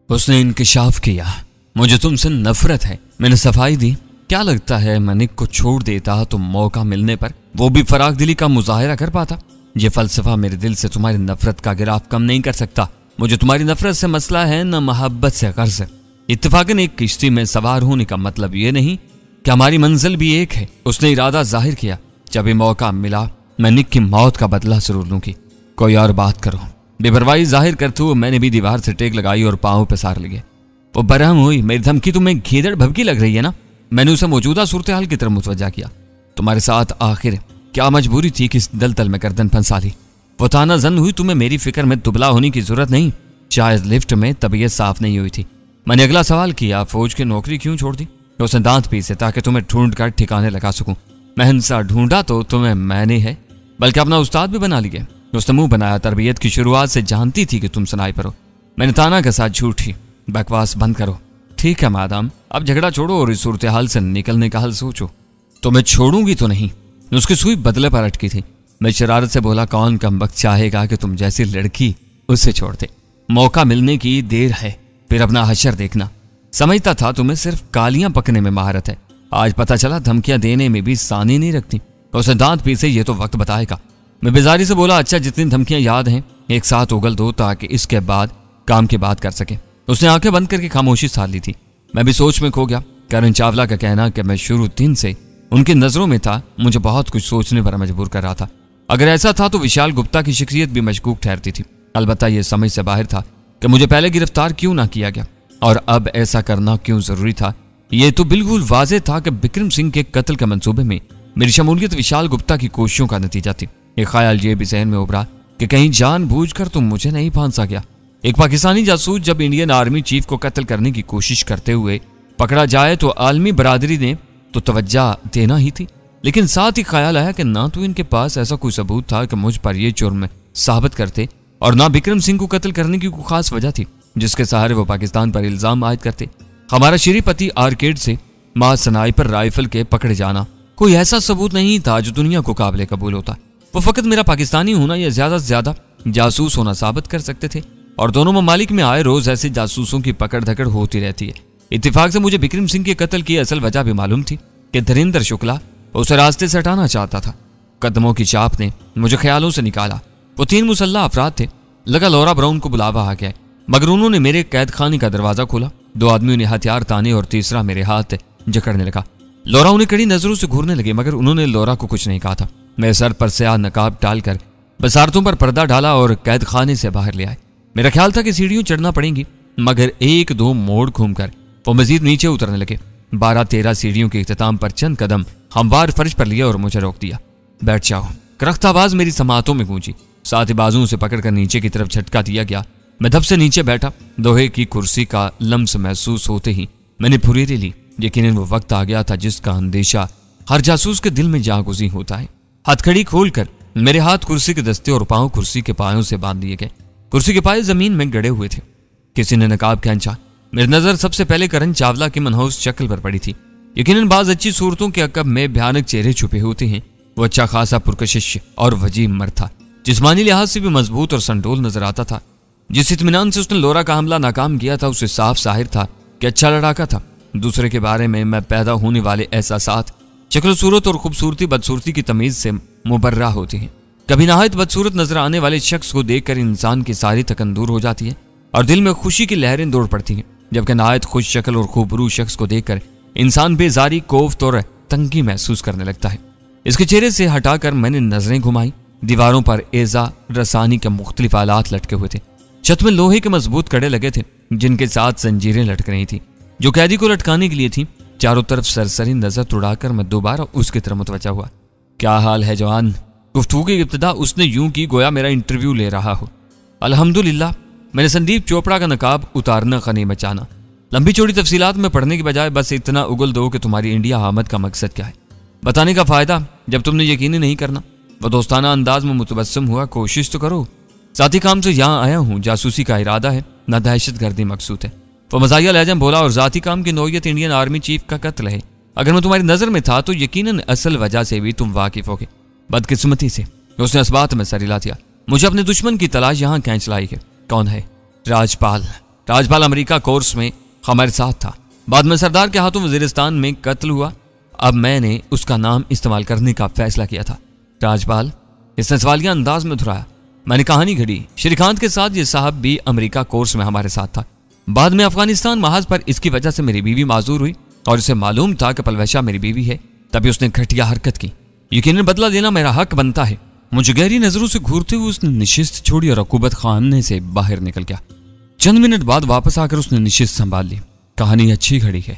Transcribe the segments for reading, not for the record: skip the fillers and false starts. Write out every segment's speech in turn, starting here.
उसने इंकिशाफ किया, मुझे तुमसे नफरत है। मैंने सफाई दी, क्या लगता है मैं निक को छोड़ देता तो मौका मिलने पर वो भी फराग दिली का मुजाहिरा कर पाता? ये फलसफा मेरे दिल से तुम्हारी नफरत का गिराफ कम नहीं कर सकता। मुझे तुम्हारी नफरत से मसला है न मोहब्बत से गर्ज। इत्तेफाकन एक किश्ती में सवार होने का मतलब ये नहीं कि हमारी मंजिल भी एक है। उसने इरादा जाहिर किया, जब भी मौका मिला मैं निक की मौत का बदला जरूर लूंगी। कोई और बात करो। बेपरवाही जाहिर करते हुए मैंने भी दीवार से टेक लगाई और पांव पे सार लिए। वो बरहम हुई, मेरी धमकी तुम्हें घेदड़ भभकी लग रही है ना? मैंने उसे मौजूदा सूरत हाल की तरफ मुतवज्जा किया। तुम्हारे साथ आखिर क्या मजबूरी थी कि इस दलदल में गर्दन फंसा ली? वो ताना जन हुई, तुम्हें मेरी फिक्र में दुबला होने की जरूरत नहीं, शायद लिफ्ट में तबीयत साफ नहीं हुई थी। मैंने अगला सवाल किया, फौज की नौकरी क्यों छोड़ दी? उसने दांत पीसे ताकि तुम्हें ढूंढ कर ठिकाने लगा सकूं। महंसा ढूंढा तो तुम्हें मैंने है, बल्कि अपना उस्ताद भी बना लिया। उसने मुंह बनाया, तरबियत की शुरुआत से जानती थी कि तुम स्नाइपर हो। मैंने ताना के साथ झूठी, बकवास बंद करो। ठीक है मादाम, अब झगड़ा छोड़ो और इस सूरत हाल से निकलने का हल सोचो। तो मैं छोड़ूंगी तो नहीं। उसकी सुई बदले पर अटकी थी। मैं शरारत से बोला, कौन कमबख्त चाहेगा कि तुम जैसी लड़की उससे छोड़ दे? मौका मिलने की देर है, फिर अपना हशर देखना। समझता था तुम्हें सिर्फ गालियां पकने में महारत है, आज पता चला धमकियां देने में भी सानी नहीं रखती। उसे दांत पीसे, ये तो वक्त बताएगा। मैं बेजारी से बोला, अच्छा जितनी धमकियां याद हैं एक साथ उगल दो ताकि इसके बाद काम की बात कर सके। उसने आंखें बंद करके खामोशी साध ली थी। मैं भी सोच में खो गया। करण चावला का कहना कि मैं शुरू दिन से उनकी नजरों में था मुझे बहुत कुछ सोचने पर मजबूर कर रहा था। अगर ऐसा था तो विशाल गुप्ता की शख्सियत भी मशकूक ठहरती थी। अलबत्ता यह समझ से बाहर था कि मुझे पहले गिरफ्तार क्यों ना किया गया और अब ऐसा करना क्यों जरूरी था। यह तो बिल्कुल वाज़ेह था कि बिक्रम सिंह के कत्ल के मंसूबे में मेरी शमूलियत विशाल गुप्ता की कोशिशों का नतीजा थी। एक ख्याल ये भी जहन में उभरा कि कहीं जानबूझकर तो मुझे नहीं फांसा गया। एक पाकिस्तानी जासूस जब इंडियन आर्मी चीफ को कत्ल करने की कोशिश करते हुए पकड़ा जाए तो आलमी बरादरी ने तो तवज्जो देना ही थी। लेकिन साथ ही ख्याल आया कि ना तो इनके पास ऐसा कोई सबूत था कि मुझ पर यह जुर्म साबित करते और ना बिक्रम सिंह को कत्ल करने की कोई खास वजह थी जिसके सहारे वो पाकिस्तान पर इल्जाम आयद करते। हमारा श्रीपति आर्केड से मां स्नाइपर राइफल के पकड़े जाना कोई ऐसा सबूत नहीं था जो दुनिया को काबिल कबूल होता। वो फकत मेरा पाकिस्तानी होना या ज्यादा से ज्यादा जासूस होना साबित कर सकते थे और दोनों ममालिक में आए रोज ऐसे जासूसों की पकड़ धकड़ होती रहती है। इत्तेफाक से मुझे बिक्रम सिंह के कत्ल की असल वजह भी मालूम थी कि धीरेन्द्र शुक्ला उसे रास्ते से हटाना चाहता था। कदमों की चाप ने मुझे ख्यालों से निकाला। वो 3 मुसल्ला अफराद थे। लगा लौरा ब्राउन को बुलावा आ गया, मगर उन्होंने मेरे कैद खाने का दरवाजा खोला। 2 आदमियों ने हथियार ताने और तीसरा मेरे हाथ जकड़ने लगा। लौरा उन्हें कड़ी नजरों से घूरने लगे, मगर उन्होंने लौरा को कुछ नहीं कहा था। मेरे सर पर स्याह नकाब डालकर बसारतों पर पर्दा डाला और कैद खाने से बाहर ले आए। मेरा ख्याल था कि सीढ़ियों चढ़ना पड़ेंगी, मगर 1-2 मोड़ घूमकर वो मजीद नीचे उतरने लगे। 12-13 सीढ़ियों के इख्तिताम पर चंद कदम हमवार फर्श पर लिया और मुझे रोक दिया। बैठ जाओ। करख्त आवाज मेरी समातों में गूंजी। साथ ही बाजुओं से पकड़कर नीचे की तरफ झटका दिया गया। मैं धब से नीचे बैठा। लोहे की कुर्सी का लम्स महसूस होते ही मैंने फुरेरी ली। यकीनन वो वक्त आ गया था जिसका अंदेशा हर जासूस के दिल में जागुज़ी होता है। हथकड़ी खोलकर मेरे हाथ कुर्सी के दस्ते और पांव कुर्सी के पायों से बांध दिए गए। कुर्सी के पाए जमीन में गड़े हुए थे। किसी ने नकाब खींचा। मेरी नजर सबसे पहले करण चावला की मनहूस शक्ल पर पड़ी थी। यकीनन बाज अच्छी सूरतों के अकब में भयानक चेहरे छुपे होते हैं। वो अच्छा खासा पुरकशिश और वजीह मर्द था। जिस्मानी लिहाज से भी मजबूत और संडोल नजर आता था। जिस इत्मीनान से उसने लोरा का हमला नाकाम किया था उसे साफ जाहिर था कि अच्छा लड़ाका था। दूसरे के बारे में मैं पैदा होने वाले एहसासात शक्ल सूरत और खूबसूरती बदसूरती की तमीज से मुबर्रा होती हैं। कभी नहायत बदसूरत नजर आने वाले शख्स को देखकर इंसान की सारी थकन दूर हो जाती है और दिल में खुशी की लहरें दौड़ पड़ती हैं, जबकि नहायत खुश शक्ल और खूबरू शख्स को देखकर इंसान बेजारी, कोफ्त और तंगी महसूस करने लगता है। इसके चेहरे से हटाकर मैंने नजरें घुमाई। दीवारों पर एजा रसानी के मुख्तलिफ आलात लटके हुए थे। छत में लोहे के मजबूत कड़े लगे थे जिनके साथ जंजीरें लटक रही थी जो कैदी को लटकाने के लिए थी। चारों तरफ सरसरी नजर तुड़ाकर मैं दोबारा उसकी तरफ मुतवज्जा हुआ। क्या हाल है जवान? गुफ्तगू की इब्तिदा उसने यूं की गोया मेरा इंटरव्यू ले रहा हो। अल्हम्दुलिल्लाह। मैंने संदीप चोपड़ा का नकाब उतारना खनी बचाना। लंबी चौड़ी तफसीलात में पढ़ने की बजाय बस इतना उगल दो कि तुम्हारी इंडिया आमद का मकसद क्या है। बताने का फायदा जब तुमने यकीन ही नहीं करना। वह दोस्ताना अंदाज में मुतबस्सम हुआ। कोशिश तो करो। साथी काम से यहाँ आया हूँ, जासूसी का इरादा है, न दहशत गर्दी मकसूद है। वो मजाहिया लहजम बोला, और जाती काम की नौयत इंडियन आर्मी चीफ का कत्ल है। अगर मैं तुम्हारी नजर में था तो यकीनन असल वजह से भी तुम वाकिफ होगे। बदकिस्मती से उसने इस बात में सर हिला दिया। मुझे अपने दुश्मन की तलाश यहाँ खींच लाई है। कौन है? राजपाल। राजपाल अमेरिका कोर्स में हमारे साथ था। बाद में सरदार के हाथों वजीरिस्तान में कत्ल हुआ। अब मैंने उसका नाम इस्तेमाल करने का फैसला किया था। राजपाल, इसने सवालिया अंदाज में दोहराया। मैंने कहानी घड़ी। श्रीकांत के साथ ये साहब भी अमेरिका कोर्स में हमारे साथ था। बाद में अफगानिस्तान महाज पर इसकी वजह से मेरी बीवी माजूर हुई और उसे मालूम था कि पलवैशा मेरी बीवी है, तभी उसने घटिया हरकत की। यकीनन बदला लेना मेरा हक बनता है। मुझे गहरी नजरों से घूरते हुए उसने निशिस्त छोड़ी और अकूबत खाने से बाहर निकल गया। चंद मिनट बाद वापस आकर उसने निशिस्त संभाल ली। कहानी अच्छी घड़ी है।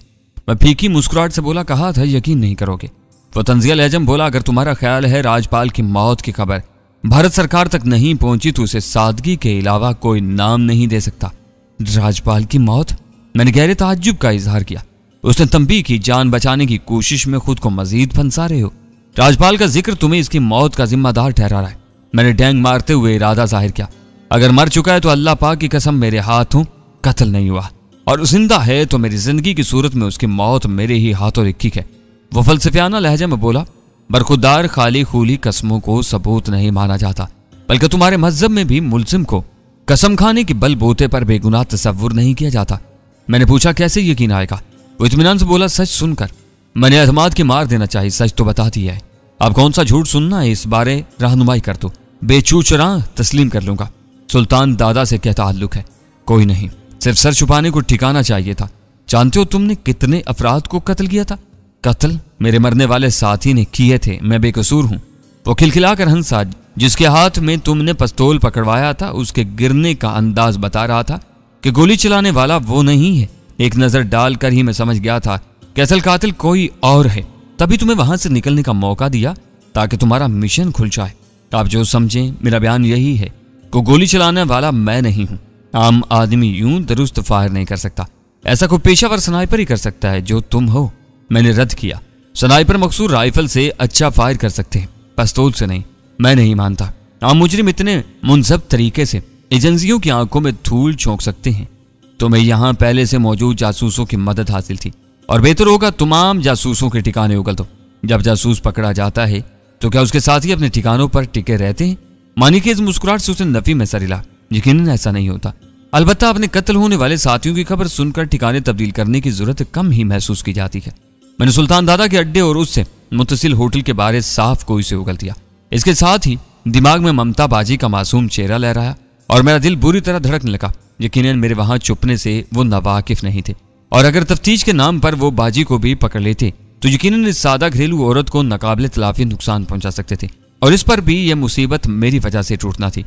मैं फीकी मुस्कुराहट से बोला, कहा था यकीन नहीं करोगे। वो तंजिया लहजम बोला, अगर तुम्हारा ख्याल है राजपाल की मौत की खबर भारत सरकार तक नहीं पहुंची तो उसे सादगी के अलावा कोई नाम नहीं दे सकता। राजपाल की मौत? मैंने गहरे ताज्जुब का इजहार किया। उसने तंबीह की, जान बचाने की कोशिश में खुद को मजीद फंसा रहे हो। राजपाल का जिक्र तुम्हें इसकी मौत का जिम्मेदार ठहरा रहा है। मैंने डैंग मारते हुए इरादा जाहिर किया, अगर मर चुका है तो अल्लाह पाक की कसम मेरे हाथों कत्ल नहीं हुआ, और जिंदा है तो मेरी जिंदगी की सूरत में उसकी मौत मेरे ही हाथों लिखी है। वो फलसफियाना लहजे में बोला, बरखुदार खाली खूली कसमों को सबूत नहीं माना जाता, बल्कि तुम्हारे मजहब में भी मुल्जिम को कसम खाने की बल बोते पर बेगुनाह तसव्वुर नहीं किया जाता। मैंने पूछा, कैसे यकीन आएगा? वो इत्मीनान से बोला, सच सुनकर मैंने एतमाद की मार देना चाहिए, सच तो बता दिया है। अब कौन सा झूठ सुनना है, इस बारे रहनुमाई कर दो। बेचूचरा तस्लीम कर लूंगा। सुल्तान दादा से क्या ताल्लुक है? कोई नहीं, सिर्फ सर छुपाने को ठिकाना चाहिए था। जानते हो तुमने कितने अफराद को कत्ल किया था? कत्ल मेरे मरने वाले साथी ने किए थे, मैं बेकसूर हूं। वो खिलखिलाकर हंसा। जिसके हाथ में तुमने पिस्तौल पकड़वाया था उसके गिरने का अंदाज बता रहा था कि गोली चलाने वाला वो नहीं है। एक नजर डालकर ही मैं समझ गया था कि असल कातिल कोई और है, तभी तुम्हें वहां से निकलने का मौका दिया ताकि तुम्हारा मिशन खुल जाए। आप जो समझें, मेरा बयान यही है कि गोली चलाने वाला मैं नहीं हूं। आम आदमी यूं दुरुस्त फायर नहीं कर सकता, ऐसा कोई पेशावर स्नाइपर ही कर सकता है जो तुम हो। मैंने रद्द किया। स्नाइपर मकसूर राइफल से अच्छा फायर कर सकते हैं, पिस्तौल से नहीं। मैं नहीं मानता आम मुजरिम इतने मुनज़ब तरीके से एजेंसियों की आंखों में धूल झोंक सकते हैं। तुम्हें यहां पहले से मौजूद जासूसों की मदद हासिल थी, और बेहतर होगा तमाम जासूसों के ठिकाने उगल दो। जब जासूस पकड़ा जाता है तो क्या उसके साथी अपने ठिकानों पर टिके रहते हैं? मानी के इस मुस्कुराहट से उसने नफी में सर हिला। यकीनन ऐसा नहीं होता। अलबत्ता अपने कत्ल होने वाले साथियों की खबर सुनकर ठिकाने तब्दील करने की जरूरत कम ही महसूस की जाती है। मैंने सुल्तान दादा के अड्डे और उससे मुत्तसिल होटल के बारे साफ कोई से उगल दिया। इसके साथ ही दिमाग में ममता बाजी का मासूम चेहरा लहराया और मेरा दिल बुरी तरह धड़कने लगा। यकीनन मेरे वहां छुपने से वो नावाकिफ नहीं थे, और अगर तफ्तीश के नाम पर वो बाजी को भी पकड़ लेते तो यकीनन इस सादा घरेलू औरत को नाकाबिले तलाफी नुकसान पहुंचा सकते थे, और इस पर भी यह मुसीबत मेरी वजह से टूटना थी।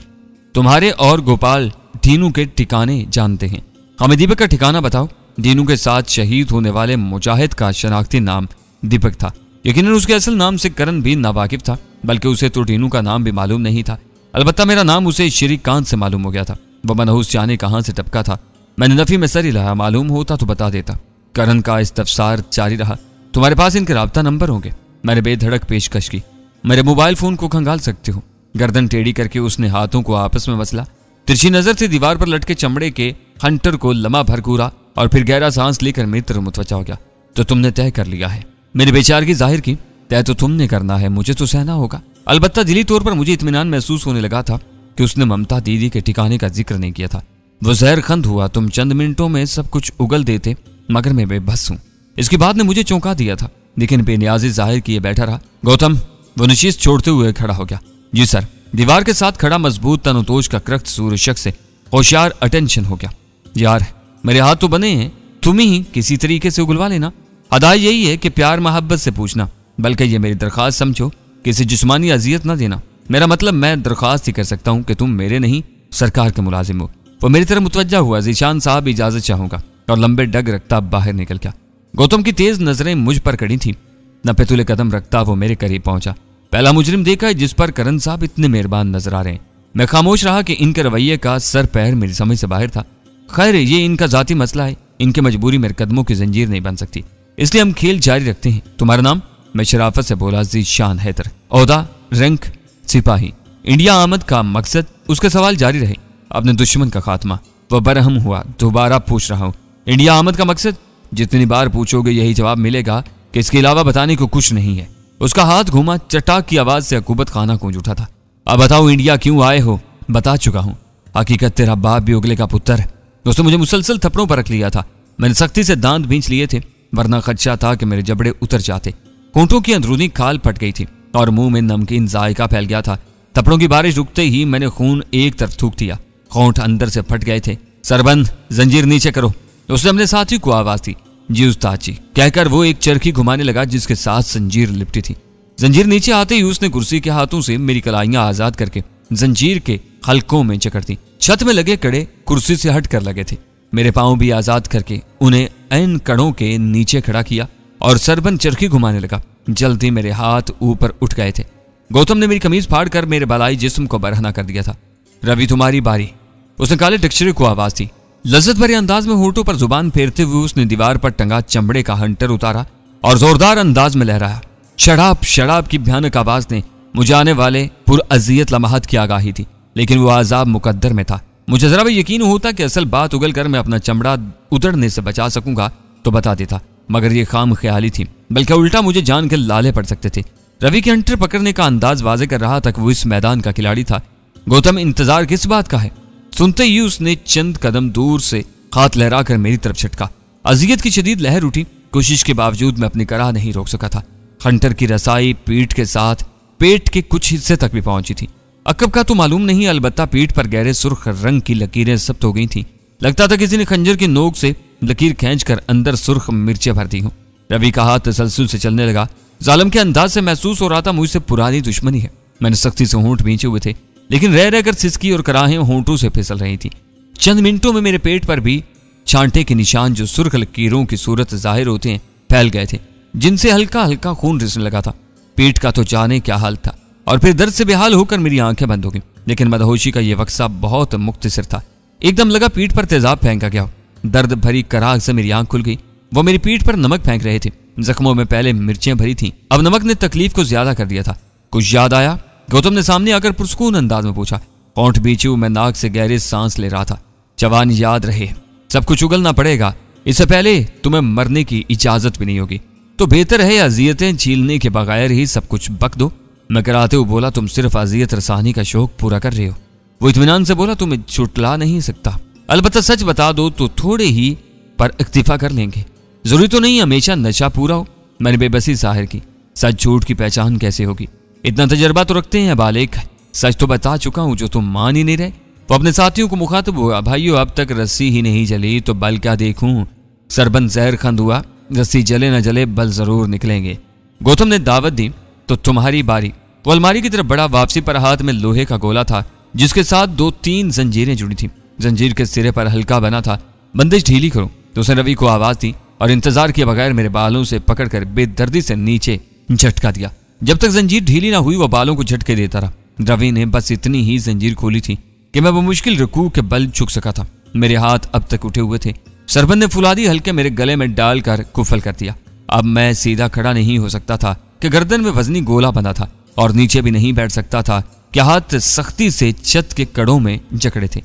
तुम्हारे और गोपाल दीनू के ठिकाने जानते हैं, हमें दीपक का ठिकाना बताओ। दीनू के साथ शहीद होने वाले मुजाहिद का शनाख्ती नाम दीपक था। यकीनन उसके असल नाम से करण भी नावाकिफ था, बल्कि उसे तो दीनू का नाम भी मालूम नहीं था। अलबत्ता मेरा नाम उसे श्रीकांत से मालूम हो गया था। वह मनहूस जाने कहां से टपका था। मैंने नफी में सर हिलाया। मालूम होता तो बता देता। करण का इस्तफसार जारी रहा। तुम्हारे पास इनके राब्ता नंबर होंगे? मैंने बेधड़क पेशकश की। मेरे मोबाइल फोन को खंगाल सकते हो। गर्दन टेढ़ी करके उसने हाथों को आपस में मसला। तिरछी नजर से दीवार पर लटके चमड़े के हंटर को लम्हा भर घूरा और फिर गहरा सांस लेकर मेरी तरफ मुतवज्जा हो गया। तो तुमने तय कर लिया है? मेरी बेचारगी जाहिर की। तय तो तुमने करना है, मुझे तो सहना होगा। अलबत्ता दिली तौर पर मुझे इत्मीनान महसूस होने लगा था कि उसने ममता दीदी के ठिकाने का जिक्र नहीं किया था। वो जहरखंद हुआ। तुम चंद मिनटों में सब कुछ उगल देते, मगर मैं बेबस हूं। इसकी बात ने मुझे चौंका दिया था, लेकिन बेनियाजी जाहिर किए बैठा रहा। गौतम, वो नशीस छोड़ते हुए खड़ा हो गया। जी सर। दीवार के साथ खड़ा मजबूत तनुतोष का क्रख्त सूर्य शख्स से होशियार अटेंशन हो गया। यार, मेरे हाथ तो बने हैं, तुम ही किसी तरीके से उगलवा लेना। अदा यही है कि प्यार मोहब्बत से पूछना, बल्कि ये मेरी दरख्वास्त समझो, किसी जिस्मानी अजियत ना देना। मेरा मतलब मैं दरख्वास्त ही कर सकता हूं कि तुम मेरे नहीं सरकार के मुलाजिम हो। वो मेरी तरफ मुतवज्जा हुआ। जीशान साहब, इजाजत चाहूंगा, और लंबे डग रखता बाहर निकल गया। गौतम की तेज नजरें मुझ पर कड़ी थी। नपे तुले कदम रखता वो मेरे करीब पहुंचा। पहला मुजरिम देखा है जिस पर करण साहब इतने मेहरबान नजर आ रहे हैं। मैं खामोश रहा कि इनके रवैये का सर पैर मेरी समझ से बाहर था। खैर, ये इनका जाती मसला है, इनकी मजबूरी मेरे कदमों की जंजीर नहीं बन सकती, इसलिए हम खेल जारी रखते हैं। तुम्हारा नाम? मैं शराफत से बोला, ज़ीशान हैदर। ओहदा, रैंक सिपाही। इंडिया आमद का मकसद? उसके सवाल जारी रहे। अपने दुश्मन का खात्मा। वह बरहम हुआ। दोबारा पूछ रहा हूं, इंडिया आमद का मकसद? जितनी बार पूछोगे यही जवाब मिलेगा कि इसके अलावा बताने को कुछ नहीं है। उसका हाथ घूमा। चटाक की आवाज से अकूबत खाना गूंज उठा था। अब बताओ, इंडिया क्यों आए हो? बता चुका हूं। हकीकत तेरा बाप भी उगले का पुत्र है। उसने मुझे मुसलसल थप्पड़ों पर रख लिया था। मैंने सख्ती से दांत भींच लिए थे, वरना खदशा था कि मेरे जबड़े उतर जाते। होंठों की अंदरूनी खाल फट गई थी और मुंह में नमकीन जायका फैल गया था। थप्पड़ों की बारिश रुकते ही मैंने खून एक तरफ थूक दिया। होंठ अंदर से फट गए थे। सरबंद, जंजीर नीचे करो, उसने अपने साथी को आवाज दी। जी उस्ताद जी, कहकर वो एक चरखी घुमाने लगा जिसके साथ जंजीर लिपटी थी। जंजीर नीचे आते ही उसने कुर्सी के हाथों से मेरी कलाइयां आजाद करके जंजीर के हल्कों में जकड़ दी। छत में लगे कड़े कुर्सी से हट कर लगे थे। मेरे पांव भी आजाद करके उन्हें इन कड़ों के नीचे खड़ा किया और सरबंद चरखी घुमाने लगा। जल्दी मेरे हाथ ऊपर उठ गए थे। गौतम ने मेरी कमीज फाड़कर मेरे बालाई जिस्म को बरहना कर दिया था। रवि, तुम्हारी बारी, उसने काले टक्चरे को आवाज दी। लज्जत भरे अंदाज में होठों पर जुबान फेरते हुए उसने दीवार पर टंगा चमड़े का हंटर उतारा और जोरदार अंदाज में लहराया। शराब शराब की भयानक आवाज ने मुझे आने वाले पुरअज़ियत लम्हात की आगाही थी, लेकिन वो आजाब मुकद्दर में था। मुझे जरा भी यकीन होता कि असल बात उगल कर मैं अपना चमड़ा उतरने से बचा सकूंगा तो बता देता, मगर ये खाम ख्याली थी, बल्कि उल्टा मुझे जान के लाले पड़ सकते थे। रवि के हंटर पकड़ने का अंदाज वाजे कर रहा था कि वो इस मैदान का खिलाड़ी था। गौतम, इंतजार किस बात का है? सुनते ही उसने चंद कदम दूर से हाथ लहराकर मेरी तरफ छटका। अजियत की शदीद लहर उठी। कोशिश के बावजूद मैं अपनी कराह नहीं रोक सका था। हंटर की रसाई पीठ के साथ पेट के कुछ हिस्से तक भी पहुंची थी। अकब का तो मालूम नहीं, अलबत्ता पीठ पर गहरे सुर्ख रंग की लकीरें सब्त हो गई थी। लगता था किसी ने खंजर की नोक से लकीर खींचकर अंदर सुर्ख मिर्चें भर दी हूं। रवि का हाथ तसलसल से चलने लगा। जालिम के अंदाज से महसूस हो रहा था मुझसे पुरानी दुश्मनी है। मैंने सख्ती से होंठ भींचे हुए थे, लेकिन रह रहकर सिसकी और कराहें होंठों से फिसल रही थी। चंद मिनटों में मेरे पेट पर भी छांटे के निशान जो सुर्ख लकीरों की सूरत जाहिर होते हैं फैल गए थे, जिनसे हल्का हल्का खून रिसने लगा था। पेट का तो जाने क्या हाल था, और फिर दर्द से बेहाल होकर मेरी आंखें बंद हो गईं। लेकिन मदहोशी का यह वक्सा बहुत मुख्तसर था। एकदम लगा पीठ पर तेजाब फेंका गया। दर्द भरी कराह से मेरी आंख खुल गई। वो मेरी पीठ पर नमक फेंक रहे थे। जख्मों में पहले मिर्चें भरी थीं, अब नमक ने तकलीफ को ज्यादा कर दिया था। कुछ याद आया? गौतम ने सामने आकर पुरस्कून अंदाज में पूछा। होंठ बीचे हुए मैं नाक से गहरे सांस ले रहा था। जवान याद रहे, सब कुछ उगलना पड़ेगा। इससे पहले तुम्हें मरने की इजाजत भी नहीं होगी, तो बेहतर है अजियतें झीलने के बगैर ही सब कुछ बक दो। मैं कराते हुए बोला, तुम सिर्फ अजियत रसानी का शौक पूरा कर रहे हो। वो इत्मीनान से बोला, तुम्हें छुटला नहीं सकता, अलबत्ता सच बता दो तो थोड़े ही पर इक्तिफा कर लेंगे। जरूरी तो नहीं हमेशा नशा पूरा हो। मैंने बेबसी जाहिर की। सच झूठ की पहचान कैसे होगी? इतना तजर्बा तो रखते हैं बालिक। सच तो बता चुका हूं जो तुम मान ही नहीं रहे। वो अपने साथियों को मुखातिब हुआ, भाइयों अब तक रस्सी ही नहीं जली तो बल क्या देखूं। सरबंद जहर खंद हुआ, रस्सी जले न जले बल जरूर निकलेंगे। गौतम ने दावत दी, तो तुम्हारी बारी। वो अलमारी की तरफ बड़ा। वापसी पर हाथ में लोहे का गोला था जिसके साथ 2-3 जंजीरें जुड़ी थी। जंजीर के सिरे पर हल्का बना था। बंदिश ढीली करो, तो उसने रवि को आवाज दी और इंतजार किए बगैर मेरे बालों से पकड़कर बेदर्दी से नीचे झटका दिया। जब तक जंजीर ढीली ना हुई वो बालों को झटके देता रहा। रवि ने बस इतनी ही जंजीर खोली थी कि मैं बमुश्किल रुकू के बल झुक सका था। मेरे हाथ अब तक उठे हुए थे। सरबंद ने फुलादी हल्के मेरे गले में डालकर कुफल कर दिया। अब मैं सीधा खड़ा नहीं हो सकता था कि गर्दन में वजनी गोला बंधा था, और नीचे भी नहीं बैठ सकता था कि हाथ सख्ती से छत के कड़ों में जकड़े थे।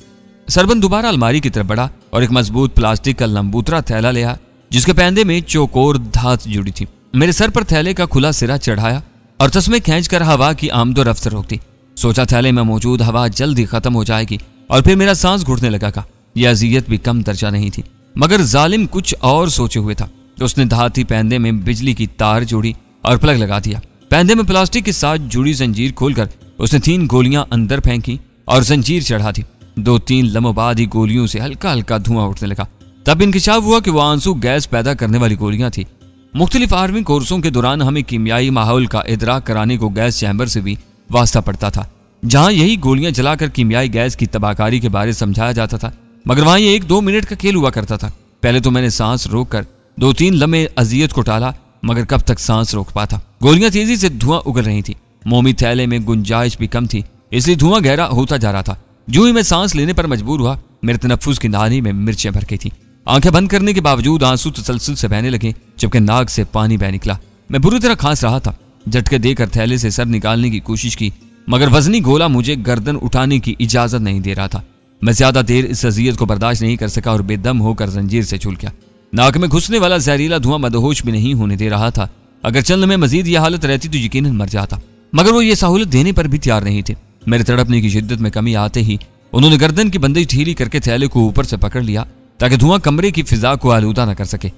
सरबंद दोबारा अलमारी की तरफ बढ़ा और एक मजबूत प्लास्टिक का लंबूतरा थैला लिया जिसके पैंदे में चौकोर धात जुड़ी थी। मेरे सर पर थैले का खुला सिरा चढ़ाया और तस्मे खींचकर हवा की आमदो रफ्त रोक दी। सोचा थैले में मौजूद हवा जल्द ही खत्म हो जाएगी, और फिर मेरा सांस घुटने लगा का। यह अजियत भी कम दर्जा नहीं थी, मगर जालिम कुछ और सोचे हुए था। तो उसने धाती पैंदे में बिजली की तार जोड़ी और प्लग लगा दिया। पैंदे में प्लास्टिक के साथ जुड़ी जंजीर खोलकर उसने 3 गोलियां अंदर फेंकी और जंजीर चढ़ा दी। 2-3 लम्हों बाद ही गोलियों से हल्का हल्का धुआं उठने लगा। तब इंकिशाफ हुआ कि वो आंसू गैस पैदा करने वाली गोलियां थी। मुख्तलिफ आर्मी कोर्सों के दौरान हमें कीमियाई माहौल का इदराक कराने को गैस चैम्बर से भी वास्ता पड़ता था, जहां यही गोलियां जलाकर कीमियाई गैस की तबाहकारी के बारे समझाया जाता था। मगर वहां ये 1-2 मिनट का खेल हुआ करता था। पहले तो मैंने सांस रोककर 2-3 लम्हे अजियत को टाला, मगर कब तक सांस रोक पाता। गोलियां तेजी से धुआं उगल रही थी। मोमी थैले में गुंजाइश भी कम थी, इसलिए धुआं गहरा होता जा रहा था। जो ही मैं सांस लेने पर मजबूर हुआ, मेरे तनफ्फुस की नाली में मिर्चें भर गई थी। आंखें बंद करने के बावजूद आंसू तसलसल से बहने लगे, जबकि नाक से पानी बह निकला। मैं बुरी तरह खांस रहा था। झटके देकर थैले से सर निकालने की कोशिश की, मगर वजनी गोला मुझे गर्दन उठाने की इजाजत नहीं दे रहा था। मैं ज्यादा देर इस अजियत को बर्दाश्त नहीं कर सका और बेदम होकर जंजीर से झूल गया। नाक में घुसने वाला जहरीला धुआं मदहोश भी नहीं होने दे रहा था। अगर चंद में मजीद यह हालत रहती तो यकीनन मर जाता, मगर वो ये सहूलत देने पर भी तैयार नहीं थे। मेरे तड़पने की शिद्दत में कमी आते ही उन्होंने गर्दन की बंदेज ढीली करके थैले को ऊपर से पकड़ लिया ताकि धुआं कमरे की फिजा को आलूदा न कर सके।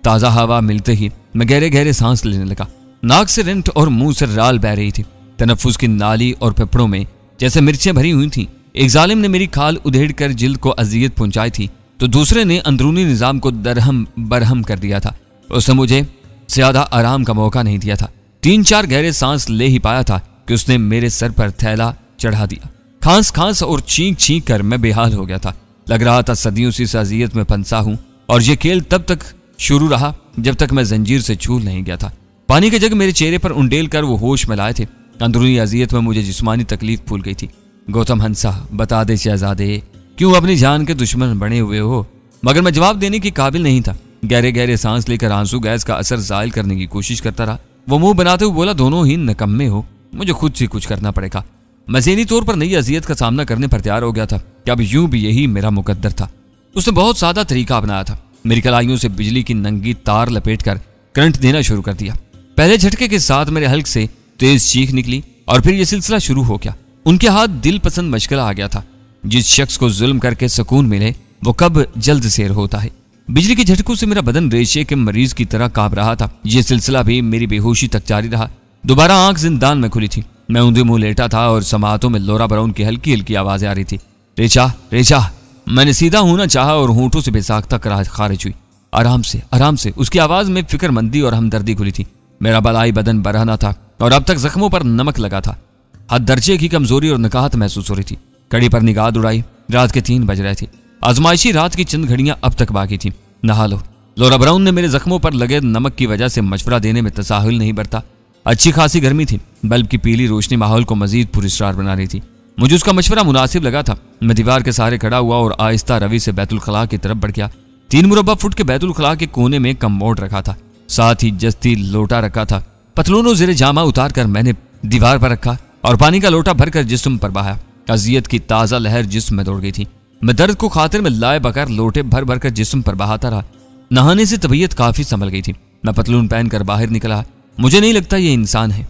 ताजा हवा मिलते ही मैं गहरे गहरे सांस लेने लगा। नाक से रिंट और मुंह से राल बह रही थी। तनफ्फुस की नाली और फेफड़ों में जैसे मिर्चें भरी हुई थीं। एक जालिम ने मेरी खाल उधेड़ कर जिल्द को अजियत पहुंचाई थी तो दूसरे ने अंदरूनी निजाम को दरहम बरहम कर दिया था। उसने मुझे ज्यादा आराम का मौका नहीं दिया था। 3-4 गहरे सांस ले ही पाया था कि उसने मेरे सर पर थैला चढ़ा दिया। खांस खांस और चीख चीख कर मैं बेहाल हो गया था। लग रहा था सदियों से इस अजियत में फंसा हूं और ये खेल तब तक शुरू रहा जब तक मैं जंजीर से छूट नहीं गया था। पानी के जग मेरे चेहरे पर उंडेल कर वो होश में लाए थे। अंदरूनी अजियत में मुझे जिस्मानी तकलीफ फूल गई थी। गौतम हंसा, बता दे शहजादे, क्यों अपनी जान के दुश्मन बने हुए हो? मगर मैं जवाब देने के काबिल नहीं था। गहरे गहरे सांस लेकर आंसू गैस का असर जायल करने की कोशिश करता रहा। वो मुंह बनाते हुए बोला, दोनों ही निकम्मे हो, मुझे खुद से कुछ करना पड़ेगा। मैं ज़हनी तौर पर नई अजियत का सामना करने पर तैयार हो गया था कि अब यूं भी यही मेरा मुकद्दर था। उसने बहुत सादा तरीका अपनाया था। मेरी कलाइयों से बिजली की नंगी तार लपेटकर करंट देना शुरू कर दिया। पहले झटके के साथ मेरे हल्क से तेज चीख निकली और फिर यह सिलसिला शुरू हो गया। उनके हाथ दिल पसंद मशगला आ गया था। जिस शख्स को जुल्म करके सुकून मिले वो कब जल्द सेर होता है। बिजली के झटकों से मेरा बदन रेशे के मरीज की तरह कांप रहा था। यह सिलसिला भी मेरी बेहोशी तक जारी रहा। दोबारा आंख जिंदान में खुली थी। मैं ऊंधे मुंह लेटा था और समातों में लोरा ब्राउन की हल्की हल्की आवाजें आ रही थी। रेचा, रेचा। मैंने सीधा होना चाहा और होंठों से बेसाख्ता खारिज हुई। आराम से, आराम से। उसकी आवाज में फिक्रमंदी और हमदर्दी खुली थी। मेरा बलाई बदन बरहना था और अब तक जख्मों पर नमक लगा था। हद दर्जे की कमजोरी और नकाहत महसूस हो रही थी। कड़ी पर निगाह उड़ाई। रात के 3 बज रहे थे। आजमाइशी रात की चंद घड़ियां अब तक बाकी थी। नहा लो। लोरा ब्राउन ने मेरे जख्मों पर लगे नमक की वजह से मशवरा देने में तसाहुल नहीं बरता। अच्छी खासी गर्मी थी। बल्ब की पीली रोशनी माहौल को मजीद पुरस्कार बना रही थी। मुझे उसका मशवरा मुनासिब लगा था। मैं दीवार के सहारे खड़ा हुआ और आहिस्ता रवि से बैतुल खला की तरफ बढ़ गया। 3 मुरब्बा फुट के बैतुल खला के कोने में कमोड रखा था। साथ ही जस्ती लोटा रखा था। पतलूनों ज़ेरे जामा उतार कर मैंने दीवार पर रखा और पानी का लोटा भरकर जिस्म पर बहाया। अजियत की ताज़ा लहर जिस्म में दौड़ गई थी। मैं दर्द को खातिर में लाए बकर लोटे भर भर कर जिस्म पर बहाता रहा। नहाने से तबीयत काफी संभल गई थी। मैं पतलून पहनकर बाहर निकला। मुझे नहीं लगता ये इंसान है।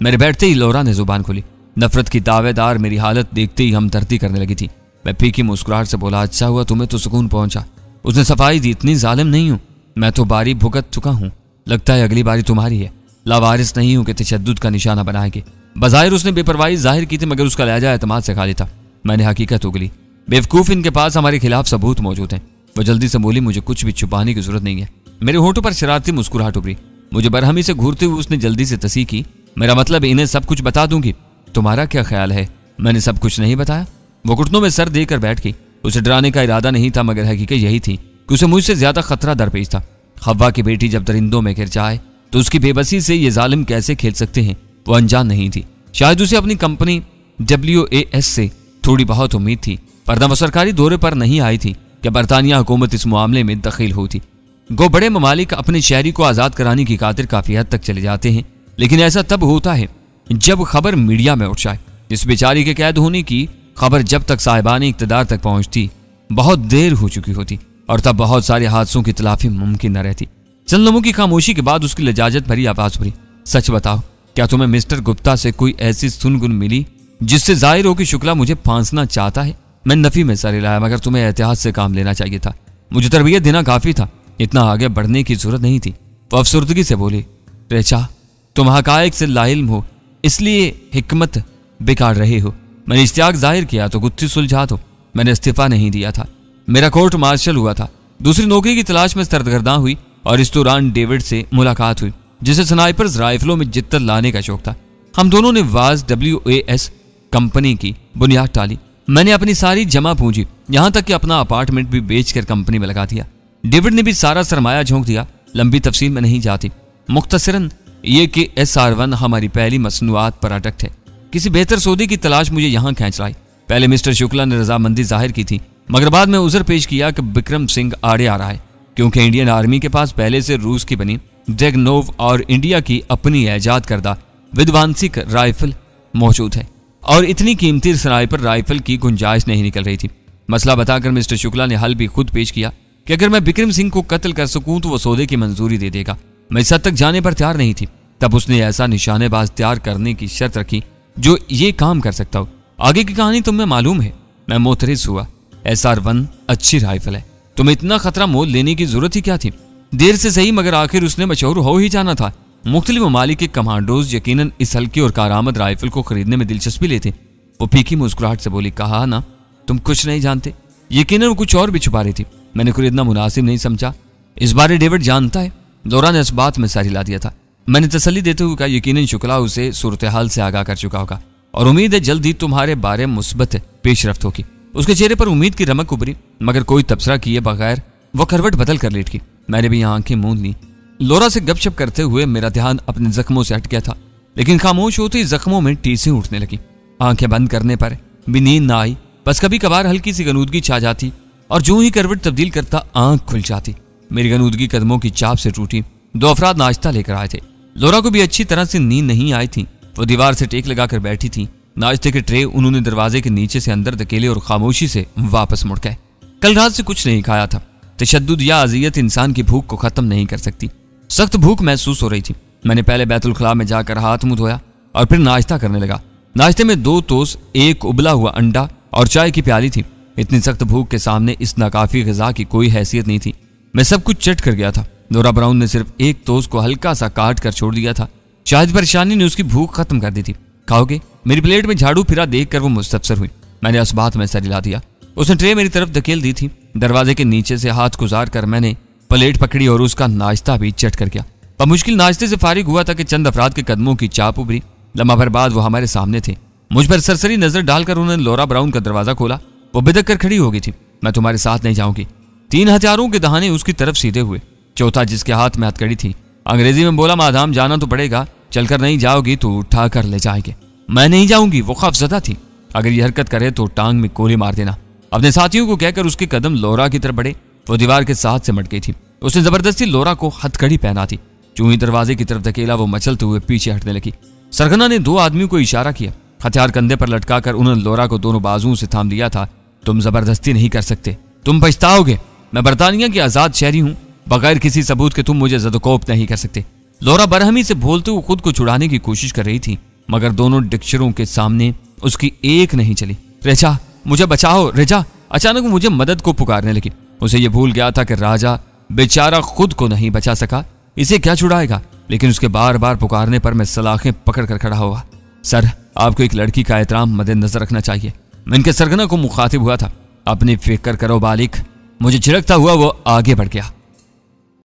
मेरे बैठते ही लोरा ने जुबान खोली। नफरत की दावेदार मेरी हालत देखते ही हमदर्दी करने लगी थी। मैं फीकी मुस्कुराहट से बोला, अच्छा हुआ तुम्हें तो सुकून पहुंचा। उसने सफाई दी, इतनी जालिम नहीं हूं। मैं तो बारी भुगत चुका हूं। लगता है अगली बारी तुम्हारी है। लावारिस नहीं हूं कि तशद्दुद का निशाना बनाएंगे। बज़ाहिर उसने बेपरवाही जाहिर की थी मगर उसका लहजा एतमाद से खाली था। मैंने हकीकत उगली। बेवकूफ, इनके पास हमारे खिलाफ सबूत मौजूद हैं। वो जल्दी से बोली, मुझे कुछ भी छुपाने की जरूरत नहीं है। मेरे होठों पर शरारती मुस्कुराहट उभरी। मुझे बरहमी से घूरते हुए उसने जल्दी से तसी की, मेरा मतलब इन्हें सब कुछ बता दूंगी। तुम्हारा क्या ख्याल है? मैंने सब कुछ नहीं बताया। वो घुटनों में सर देकर बैठ गई। उसे डराने का इरादा नहीं था मगर हकीकत यही थी कि उसे मुझसे ज्यादा खतरा दरपेश था। हव्वा की बेटी जब दरिंदों में गिर जाए तो उसकी बेबसी से ये जालिम कैसे खेल सकते हैं, वो अनजान नहीं थी। शायद उसे अपनी कंपनी WAS से थोड़ी बहुत उम्मीद थी। पर्दा वो सरकारी दौरे पर नहीं आई थी कि बरतानिया हुकूमत इस मामले में दखील होती। गो बड़े ममालिक अपने शहरी को आज़ाद कराने की खातिर काफ़ी हद तक चले जाते हैं, लेकिन ऐसा तब होता है जब खबर मीडिया में उठ जाए। इस बेचारी के कैद होने की खबर जब तक साहिबान इक़्तिदार तक पहुंचती बहुत देर हो चुकी होती और तब बहुत सारे हादसों की तलाफी मुमकिन न रहती। चंद लम्हों की खामोशी के बाद उसकी लजाजत भरी आवाज उभरी, सच बताओ, क्या तुम्हें मिस्टर गुप्ता से कोई ऐसी सुनगुन मिली जिससे जाहिर हो कि शुक्ला मुझे फांसना चाहता है? मैं नफी में सर हिलाया, मगर तुम्हें एहतियात से काम लेना चाहिए था। मुझे तरबियत देना काफी था, इतना आगे बढ़ने की जरूरत नहीं थी। वो अफसुर्दगी से बोली, रेचा, तुम हकायक से लाइल्म हो इसलिए हिकमत बिगाड़ रहे हो। मैंने इश्तियाक जाहिर किया तो गुत्थी सुलझा दो। मैंने इस्तीफा नहीं दिया था। मेरा कोर्ट मार्शल हुआ था। दूसरी नौकरी की तलाश में सरगर्दा हुई और इस दौरान डेविड से मुलाकात हुई जिसे स्नाइपर्स राइफलों में जिद्दत लाने का शौक था। हम दोनों ने वाज WAS कंपनी की बुनियाद डाली। मैंने अपनी सारी जमा पूंजी, यहां तक कि अपना अपार्टमेंट भी बेचकर कंपनी में लगा दिया। डेविड ने भी सारा सरमाया झोंक दिया। लंबी तफसील में नहीं जाती, मुख्तसरन ये कि SR1 हमारी पहली मसनूआत प्रोडक्ट है। किसी बेहतर सौदे की तलाश मुझे यहाँ खींच लाई। पहले मिस्टर शुक्ला ने रजामंदी जाहिर की थी मगर बाद में उज़र पेश किया कि बिक्रम सिंह आड़े आ रहा है क्योंकि इंडियन आर्मी के पास पहले से रूस की बनी ड्रैगनोव और इंडिया की अपनी ऐजाद करदा विध्वंसक राइफल मौजूद है और इतनी कीमती स्नाइपर राइफल की गुंजाइश नहीं निकल रही थी। मसला बताकर मिस्टर शुक्ला ने हल भी खुद पेश किया कि अगर मैं बिक्रम सिंह को कत्ल कर सकूं तो वो सौदे की मंजूरी दे देगा। मैं इस हद तक जाने पर तैयार नहीं थी। तब उसने ऐसा निशानेबाज तैयार करने की शर्त रखी जो ये काम कर सकता हो। आगे की कहानी तुम्हें मालूम है। मैं मोतरिस हुआ। SR-1 अच्छी राइफल है, तुम्हें इतना खतरा मोल लेने की जरूरत ही क्या थी? देर से सही मगर आखिर उसने मशहूर हो ही जाना था। मुख्तलिफ ममालिक के कमांडोज यकीनन इस हल्की और कारआमद राइफल को खरीदने में दिलचस्पी लेते। वो फीकी मुस्कुराहट से बोली, कहा ना तुम कुछ नहीं जानते। यकीनन वो कुछ और भी छुपा रही थी, मैंने खरीदना मुनासिब नहीं समझा। इस बारे डेविड जानता है। लोरा ने इस बात में सर हिला दिया था। मैंने तसल्ली देते हुए कहा, यकीनन शुक्ला उसे सूरत हाल से आगाह कर चुका होगा और उम्मीद है जल्दी तुम्हारे बारे मुस्बत पेशरफ्त होगी। उसके चेहरे पर उम्मीद की रमक उभरी, मगर कोई तबसरा किए बगैर वो करवट बदल कर लेट गई। मैंने भी यहाँ आंखें मूंद ली। लोरा से गपशप करते हुए मेरा ध्यान अपने जख्मों से हट गया था, लेकिन खामोश होते ही जख्मों में टीसें उठने लगी। आंखें बंद करने पर भी नींद ना आई, बस कभी कभार हल्की सी गनूदगी छा जाती और जो ही करवट तब्दील करता आंख खुल जाती। मेरी गनूदगी कदमों की चाप से टूटी। 2 अफराद नाश्ता लेकर आए थे। लोरा को भी अच्छी तरह से नींद नहीं आई थी। वो दीवार से टेक लगाकर बैठी थी। नाश्ते के ट्रे उन्होंने दरवाजे के नीचे से अंदर धकेले और खामोशी से वापस मुड़ गए। कल रात से कुछ नहीं खाया था। तशद्दुद या अजियत इंसान की भूख को खत्म नहीं कर सकती। सख्त भूख महसूस हो रही थी। मैंने पहले बैतुल खला में जाकर हाथ मुंह धोया और फिर नाश्ता करने लगा। नाश्ते में 2 टोस्ट, 1 उबला हुआ अंडा और चाय की प्याली थी। इतनी सख्त भूख के सामने इस नाकाफी ग़िज़ा की कोई हैसियत नहीं थी। मैं सब कुछ चट कर गया था। लोरा ब्राउन ने सिर्फ 1 टोस्ट को हल्का सा काट कर छोड़ दिया था। शायद परेशानी ने उसकी भूख खत्म कर दी थी। खाओगे? मेरी प्लेट में झाड़ू फिरा देखकर वो मुस्तफसर हुई। मैंने उस बात में सर हिला दिया। उसने ट्रे मेरी तरफ धकेल दी थी। दरवाजे के नीचे से हाथ गुजार कर मैंने प्लेट पकड़ी और उसका नाश्ता भी चट कर गया। पर मुश्किल नाश्ते से फारिग हुआ था कि चंद अफराद के कदमों की चाप उभरी। लम्हा भर बाद वो हमारे सामने थे। मुझ पर सरसरी नजर डालकर उन्होंने लोरा ब्राउन का दरवाजा खोला। वो बिदक कर खड़ी हो गई थी। मैं तुम्हारे साथ नहीं जाऊंगी। 3 हथियारों के दहाने उसकी तरफ सीधे हुए। चौथा जिसके हाथ में हथकड़ी थी अंग्रेजी में बोला, मादाम जाना तो पड़ेगा, चलकर नहीं जाओगी तो उठा कर ले जाएंगे। मैं नहीं जाऊंगी। वो खौफजदा थी। अगर ये हरकत करे तो टांग में गोली मार देना। अपने साथियों को कहकर उसके कदम लोरा की तरफ बढ़े। वो दीवार के साथ से मट गई थी। उसने जबरदस्ती लोरा को हथकड़ी पहना थी। जो ही दरवाजे की तरफ धकेला वो मचलते हुए पीछे हटने लगी। सरगना ने 2 आदमियों को इशारा किया। हथियार कंधे पर लटकाकर उन्होंने लोरा को दोनों बाजुओं से थाम लिया था। तुम जबरदस्ती नहीं कर सकते, तुम पछताओगे। मैं बरतानिया की आजाद शहरी हूँ। बगैर किसी सबूत के तुम मुझे ज़दकोप नहीं कर सकते। लोरा बरहमी से बोलते हुए खुद को छुड़ाने की कोशिश कर रही थी, मगर दोनों डिक्शरों के सामने उसकी एक नहीं चली। रेजा, मुझे बचाओ रेजा। अचानक वो मुझे मदद को पुकारने लगी। उसे ये भूल गया था कि राजा बेचारा खुद को नहीं बचा सका, इसे क्या छुड़ाएगा। लेकिन उसके बार बार पुकारने पर मैं सलाखें पकड़ कर खड़ा हुआ। सर, आपको एक लड़की का एहतराम मद्देनजर रखना चाहिए। मैं इनके सरगना को मुखातिब हुआ था। अपनी फिक्र करो बालिक। मुझे झिड़कता हुआ वो आगे बढ़ गया।